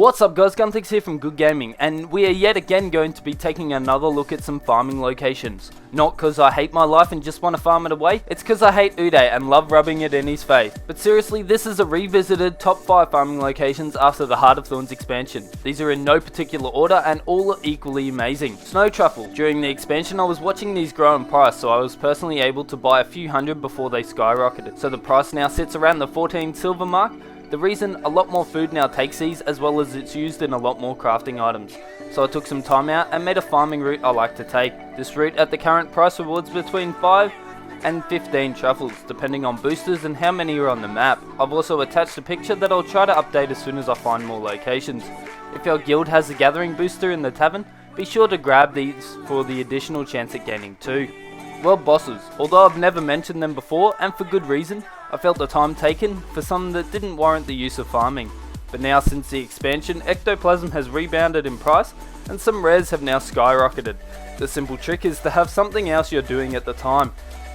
What's up guys, Gunthix here from Good Gaming, and we are yet again going to be taking another look at some farming locations. Not cause I hate my life and just want to farm it away, it's cause I hate Uday and love rubbing it in his face. But seriously, this is a revisited top 5 farming locations after the Heart of Thorns expansion. These are in no particular order and all are equally amazing. Snow Truffle. During the expansion I was watching these grow in price, so I was personally able to buy a few hundred before they skyrocketed. So the price now sits around the 14 silver mark. The reason, a lot more food now takes these, as well as it's used in a lot more crafting items. So I took some time out and made a farming route I like to take. This route at the current price rewards between 5 and 15 truffles, depending on boosters and how many are on the map. I've also attached a picture that I'll try to update as soon as I find more locations. If your guild has a gathering booster in the tavern, be sure to grab these for the additional chance at gaining 2. World bosses. Although I've never mentioned them before, and for good reason, I felt the time taken for some that didn't warrant the use of farming. But now since the expansion, ectoplasm has rebounded in price and some rares have now skyrocketed. The simple trick is to have something else you're doing at the time.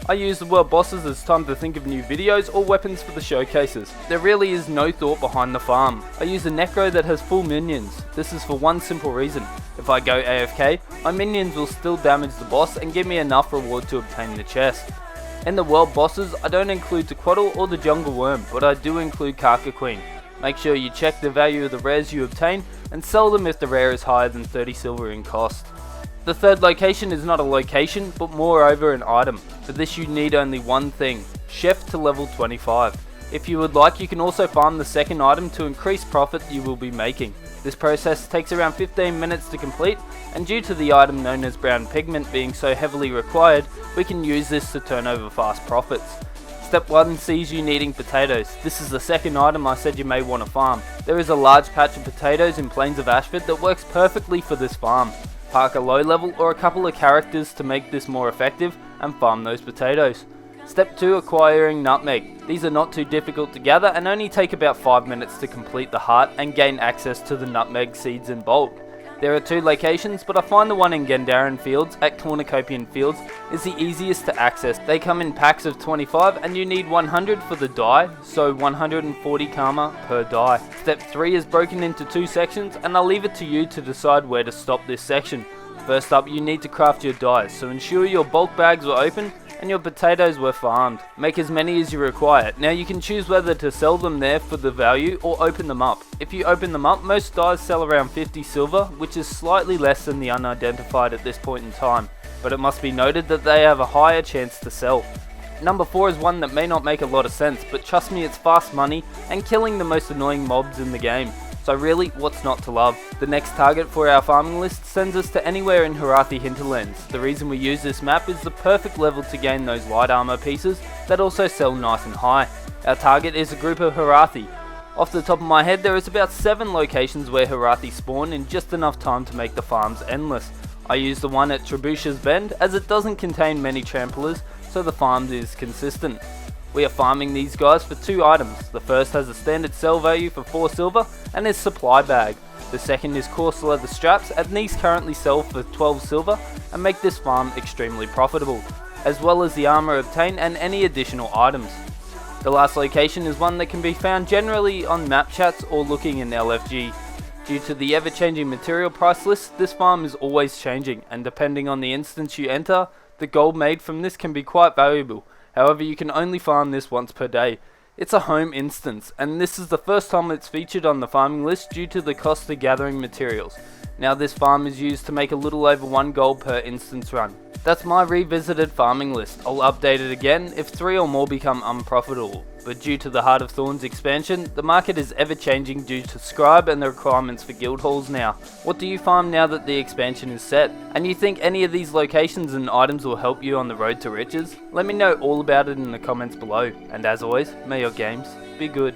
I use the world bosses as time to think of new videos or weapons for the showcases. There really is no thought behind the farm. I use a necro that has full minions. This is for one simple reason. If I go AFK, my minions will still damage the boss and give me enough reward to obtain the chest. In the world bosses, I don't include the Quaddle or the jungle worm, but I do include Karka Queen. Make sure you check the value of the rares you obtain and sell them if the rare is higher than 30 silver in cost. The third location is not a location, but moreover an item. For this you need only one thing, Chef to level 25. If you would like, you can also farm the second item to increase profit you will be making. This process takes around 15 minutes to complete, and due to the item known as brown pigment being so heavily required, we can use this to turn over fast profits. Step 1 sees you needing potatoes. This is the second item I said you may want to farm. There is a large patch of potatoes in Plains of Ashford that works perfectly for this farm. Park a low level or a couple of characters to make this more effective and farm those potatoes. Step 2, acquiring nutmeg. These are not too difficult to gather and only take about 5 minutes to complete the heart and gain access to the nutmeg seeds in bulk. There are 2 locations, but I find the one in Gendaran Fields at Cornucopian Fields is the easiest to access. They come in packs of 25 and you need 100 for the die, so 140 karma per die. Step 3 is broken into 2 sections and I'll leave it to you to decide where to stop this section. First up, you need to craft your dies, so ensure your bulk bags were open and your potatoes were farmed. Make as many as you require. Now you can choose whether to sell them there for the value or open them up. If you open them up, most dies sell around 50 silver, which is slightly less than the unidentified at this point in time, but it must be noted that they have a higher chance to sell. Number 4 is one that may not make a lot of sense, but trust me, it's fast money and killing the most annoying mobs in the game. So really, what's not to love? The next target for our farming list sends us to anywhere in HoT hinterlands. The reason we use this map is the perfect level to gain those light armor pieces that also sell nice and high. Our target is a group of HoT. Off the top of my head, there is about 7 locations where HoT spawn in just enough time to make the farms endless. I use the one at Trebuchet's Bend as it doesn't contain many tramplers, so the farm is consistent. We are farming these guys for 2 items. The first has a standard sell value for 4 silver and is supply bag. The second is coarse leather straps, and these currently sell for 12 silver and make this farm extremely profitable, as well as the armor obtained and any additional items. The last location is one that can be found generally on map chats or looking in LFG. Due to the ever-changing material price list, this farm is always changing, and depending on the instance you enter, the gold made from this can be quite valuable. However, you can only farm this once per day. It's a home instance, and this is the first time it's featured on the farming list due to the cost of gathering materials. Now this farm is used to make a little over 1 gold per instance run. That's my revisited farming list. I'll update it again if 3 or more become unprofitable. But due to the Heart of Thorns expansion, the market is ever changing due to scribe and the requirements for guild halls now. What do you farm now that the expansion is set? And you think any of these locations and items will help you on the road to riches? Let me know all about it in the comments below. And as always, may your games be good.